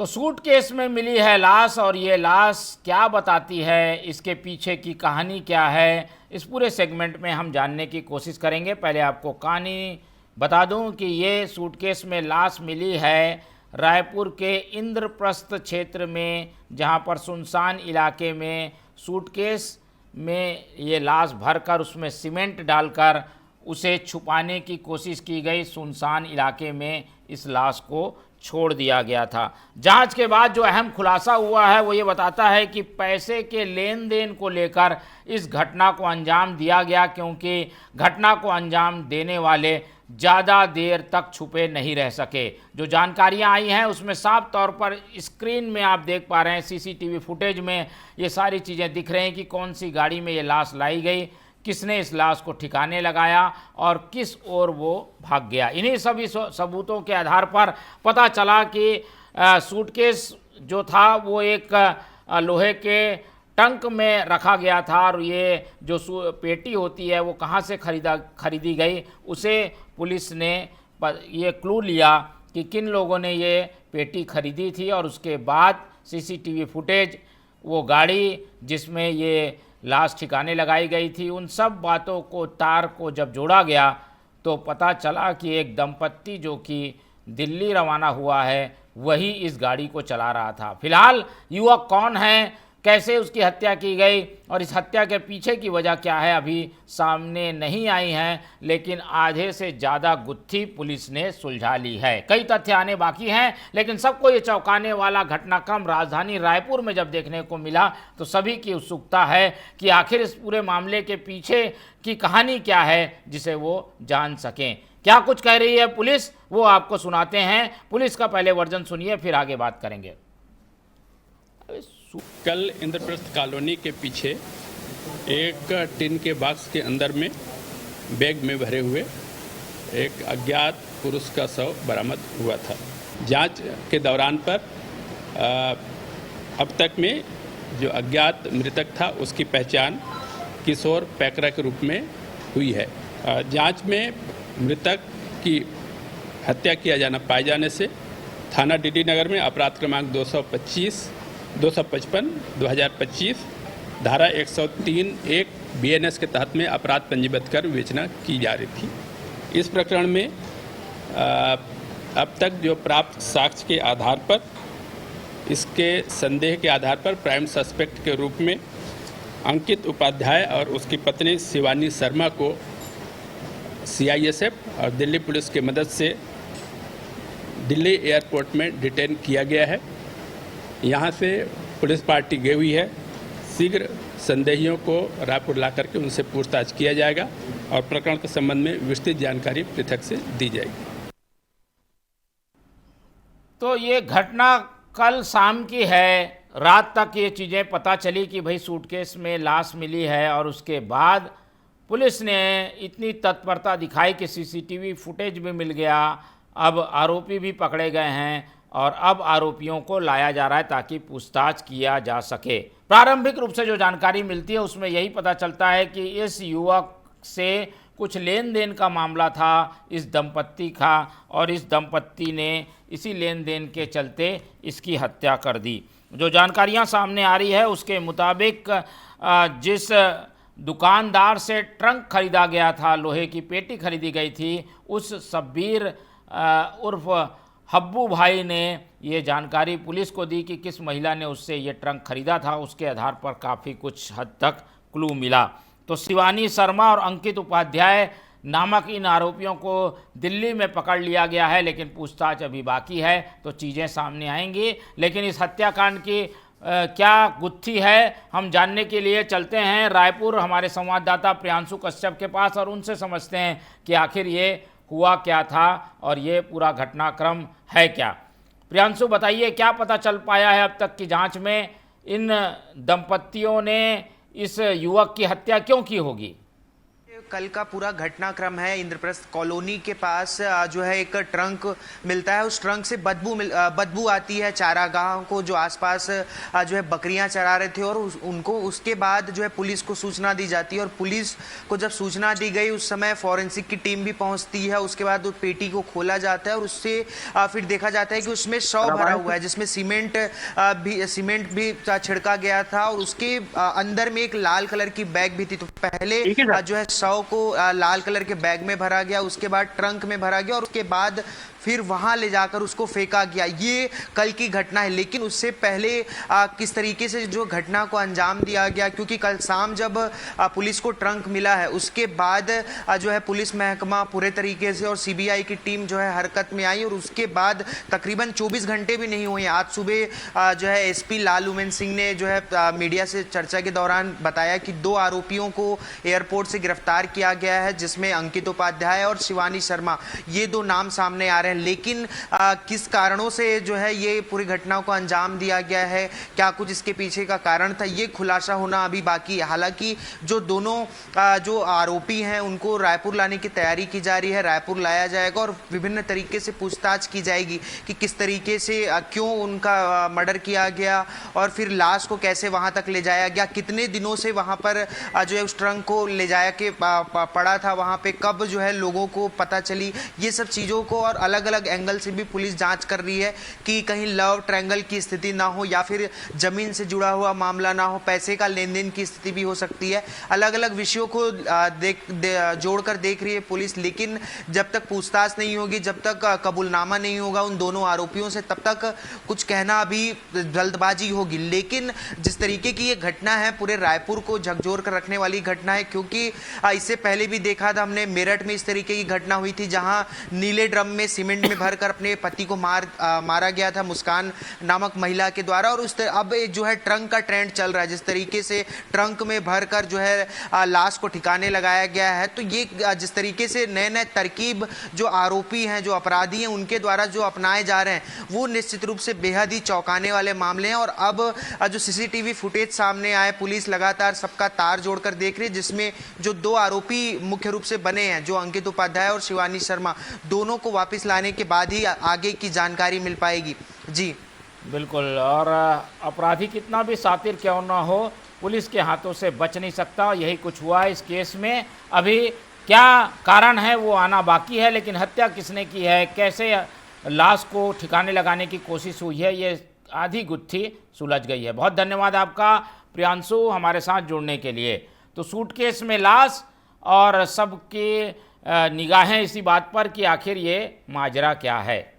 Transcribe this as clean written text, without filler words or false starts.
तो सूटकेस में मिली है लाश, और ये लाश क्या बताती है, इसके पीछे की कहानी क्या है, इस पूरे सेगमेंट में हम जानने की कोशिश करेंगे। पहले आपको कहानी बता दूं कि ये सूटकेस में लाश मिली है रायपुर के इंद्रप्रस्थ क्षेत्र में, जहां पर सुनसान इलाके में सूटकेस में ये लाश भरकर उसमें सीमेंट डालकर उसे छुपाने की कोशिश की गई। सुनसान इलाके में इस लाश को छोड़ दिया गया था। जांच के बाद जो अहम खुलासा हुआ है वो ये बताता है कि पैसे के लेन देन को लेकर इस घटना को अंजाम दिया गया, क्योंकि घटना को अंजाम देने वाले ज़्यादा देर तक छुपे नहीं रह सके। जो जानकारियां आई हैं उसमें साफ तौर पर स्क्रीन में आप देख पा रहे हैं, सीसीटीवी फुटेज में ये सारी चीज़ें दिख रही हैं कि कौन सी गाड़ी में ये लाश लाई गई, किसने इस लाश को ठिकाने लगाया और किस ओर वो भाग गया। इन्हीं सभी सबूतों के आधार पर पता चला कि सूटकेस जो था वो एक लोहे के टंक में रखा गया था, और ये जो पेटी होती है वो कहाँ से खरीदी गई, उसे पुलिस ने ये क्लू लिया कि किन लोगों ने ये पेटी खरीदी थी। और उसके बाद सीसीटीवी फुटेज, वो गाड़ी जिसमें ये लाश ठिकाने लगाई गई थी, उन सब बातों को तार को जब जोड़ा गया तो पता चला कि एक दंपत्ति जो कि दिल्ली रवाना हुआ है वही इस गाड़ी को चला रहा था। फिलहाल युवक कौन है, कैसे उसकी हत्या की गई और इस हत्या के पीछे की वजह क्या है, अभी सामने नहीं आई हैं, लेकिन आधे से ज़्यादा गुत्थी पुलिस ने सुलझा ली है। कई तथ्य आने बाकी हैं, लेकिन सबको ये चौंकाने वाला घटनाक्रम राजधानी रायपुर में जब देखने को मिला तो सभी की उत्सुकता है कि आखिर इस पूरे मामले के पीछे की कहानी क्या है, जिसे वो जान सकें। क्या कुछ कह रही है पुलिस, वो आपको सुनाते हैं। पुलिस का पहले वर्जन सुनिए, फिर आगे बात करेंगे। कल इंद्रप्रस्थ कॉलोनी के पीछे एक टिन के बॉक्स के अंदर में बैग में भरे हुए एक अज्ञात पुरुष का शव बरामद हुआ था। जांच के दौरान पर अब तक में जो अज्ञात मृतक था उसकी पहचान किशोर पैकरा के रूप में हुई है। जांच में मृतक की हत्या किया जाना पाए जाने से थाना डीडी नगर में अपराध क्रमांक 255 2025 धारा 103(1) BNS के तहत में अपराध पंजीबद्ध कर विवेचना की जा रही थी। इस प्रकरण में अब तक जो प्राप्त साक्ष्य के आधार पर, इसके संदेह के आधार पर प्राइम सस्पेक्ट के रूप में अंकित उपाध्याय और उसकी पत्नी शिवानी शर्मा को CISF और दिल्ली पुलिस की मदद से दिल्ली एयरपोर्ट में डिटेन किया गया है। यहाँ से पुलिस पार्टी गई हुई है। शीघ्र संदेहियों को रायपुर ला करके उनसे पूछताछ किया जाएगा और प्रकरण के संबंध में विस्तृत जानकारी पृथक से दी जाएगी। तो ये घटना कल शाम की है। रात तक ये चीज़ें पता चली कि भाई सूटकेस में लाश मिली है, और उसके बाद पुलिस ने इतनी तत्परता दिखाई कि CCTV फुटेज भी मिल गया। अब आरोपी भी पकड़े गए हैं और अब आरोपियों को लाया जा रहा है ताकि पूछताछ किया जा सके। प्रारंभिक रूप से जो जानकारी मिलती है उसमें यही पता चलता है कि इस युवक से कुछ लेन देन का मामला था इस दंपत्ति का, और इस दंपत्ति ने इसी लेन देन के चलते इसकी हत्या कर दी। जो जानकारियां सामने आ रही है उसके मुताबिक जिस दुकानदार से ट्रंक खरीदा गया था, लोहे की पेटी खरीदी गई थी, उस शब्बीर उर्फ हब्बू भाई ने ये जानकारी पुलिस को दी कि किस महिला ने उससे ये ट्रंक खरीदा था। उसके आधार पर काफ़ी कुछ हद तक क्लू मिला। तो शिवानी शर्मा और अंकित उपाध्याय नामक इन आरोपियों को दिल्ली में पकड़ लिया गया है, लेकिन पूछताछ अभी बाकी है, तो चीज़ें सामने आएंगी। लेकिन इस हत्याकांड की क्या गुत्थी है, हम जानने के लिए चलते हैं रायपुर हमारे संवाददाता प्रियांशु कश्यप के पास, और उनसे समझते हैं कि आखिर ये हुआ क्या था और ये पूरा घटनाक्रम है क्या। प्रियांशु, बताइए क्या पता चल पाया है अब तक की जांच में, इन दंपत्तियों ने इस युवक की हत्या क्यों की होगी? कल का पूरा घटनाक्रम है इंद्रप्रस्थ कॉलोनी के पास जो है एक ट्रंक मिलता है। उस ट्रंक से बदबू आती है चारागाह को, जो आसपास जो है बकरियां चरा रहे थे, और उनको उसके बाद जो है पुलिस को सूचना दी जाती है। और पुलिस को जब सूचना दी गई उस समय फॉरेंसिक की टीम भी पहुंचती है। उसके बाद उस पेटी को खोला जाता है और उससे फिर देखा जाता है कि उसमें शव भरा हुआ है, जिसमें सीमेंट भी छिड़का गया था, और उसके अंदर में एक लाल कलर की बैग भी थी। तो पहले जो है शव को लाल कलर के बैग में भरा गया, उसके बाद ट्रंक में भरा गया, और उसके बाद फिर वहां ले जाकर उसको फेंका गया। ये कल की घटना है। लेकिन उससे पहले किस तरीके से जो घटना को अंजाम दिया गया, क्योंकि कल शाम जब पुलिस को ट्रंक मिला है उसके बाद जो है पुलिस महकमा पूरे तरीके से और सीबीआई की टीम जो है हरकत में आई, और उसके बाद तकरीबन 24 घंटे भी नहीं हुए, आज सुबह जो है एसपी लालूमेन सिंह ने जो है मीडिया से चर्चा के दौरान बताया कि 2 आरोपियों को एयरपोर्ट से गिरफ्तार किया गया है, जिसमें अंकित उपाध्याय और शिवानी शर्मा, ये 2 नाम सामने आ रहे हैं। लेकिन किस कारणों से जो है ये पूरी घटना को अंजाम दिया गया है, क्या कुछ इसके पीछे का कारण था, ये खुलासा होना अभी बाकी है। हालांकि जो दोनों जो आरोपी हैं उनको रायपुर लाने की तैयारी की जा रही है, रायपुर लाया जाएगा और विभिन्न तरीके से पूछताछ की जाएगी कि किस तरीके से क्यों उनका मर्डर किया गया, और फिर लाश को कैसे वहां तक ले जाया गया, कितने दिनों से वहां पर जो है उस ट्रंक को ले जाया के पड़ा था वहां पे, कब जो है लोगों को पता चली, ये सब चीज़ों को और अलग अलग एंगल से भी पुलिस जांच कर रही है कि कहीं लव ट्रायंगल की स्थिति ना हो, या फिर जमीन से जुड़ा हुआ मामला ना हो, पैसे का लेन देन की स्थिति भी हो सकती है। अलग अलग विषयों को जोड़कर देख रही है पुलिस। लेकिन जब तक पूछताछ नहीं होगी, जब तक कबूलनामा नहीं होगा उन दोनों आरोपियों से, तब तक कुछ कहना अभी जल्दबाजी होगी। लेकिन जिस तरीके की ये घटना है पूरे रायपुर को झकझोर कर रखने वाली घटना है, क्योंकि इससे पहले भी देखा था हमने, मेरठ में इस तरीके की घटना हुई थी जहां नीले ड्रम में सीमेंट में भरकर अपने पति को मारा गया था मुस्कान नामक महिला के द्वारा। और अब जो है ट्रंक का ट्रेंड चल रहा है, जिस तरीके से ट्रंक में भरकर जो है लाश को ठिकाने लगाया गया है। तो ये जिस तरीके से नए नए तरकीब जो आरोपी हैं, जो अपराधी हैं, उनके द्वारा जो अपनाए जा रहे हैं, वो निश्चित रूप से बेहद ही चौंकाने वाले मामले हैं। और अब जो सीसीटीवी फुटेज सामने आए, पुलिस लगातार सबका तार जोड़कर देख रही है, जिसमें जो 2 आरोपी मुख्य रूप से बने हैं, जो अंकित उपाध्याय और शिवानी शर्मा, दोनों को वापस लाने के बाद ही आगे की जानकारी मिल पाएगी। जी बिल्कुल। और अपराधी कितना भी शातिर क्यों ना हो, पुलिस के हाथों से बच नहीं सकता। यही कुछ हुआ इस केस में। अभी क्या कारण है वो आना बाकी है, लेकिन हत्या किसने की है, कैसे लाश को ठिकाने लगाने की कोशिश हुई है, ये आधी गुत्थी सुलझ गई है। बहुत धन्यवाद आपका प्रियांशु हमारे साथ जुड़ने के लिए। तो सूटकेस में लाश और सबकी निगाहें इसी बात पर कि आखिर ये माजरा क्या है।